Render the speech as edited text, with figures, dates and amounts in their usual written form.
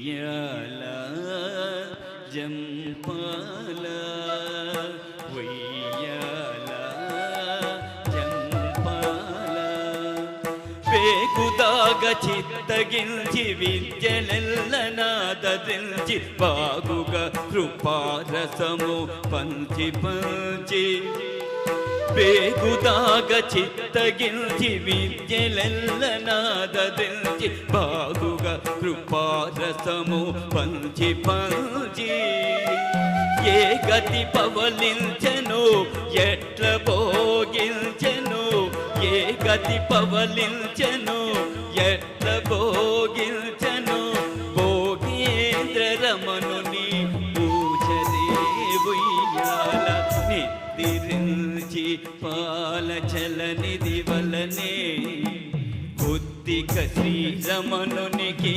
ఉయ్యాల జంపాల ఉయ్యాల జంపాల పేగుదాగ చిత్తగించి విద్యలెల్ల నాదదించి బాగుగా కృపారసము పంచి పంచి పేగుదాగ చిత్తగించి విద్యలెల్ల నాదదించి బాగుగా కృపారసము పంచి పంచి ఏ గతి పవలించెను ఎట్ల భోగించెను ఏ గతి పవలించెను ఎట్ల భోగించెను భోగేంద్ర రమణుని పూజలే ఉయ్యాల నిద్రించి పాలచలనిది వలనే బుద్ధిక శ్రీరమణునికి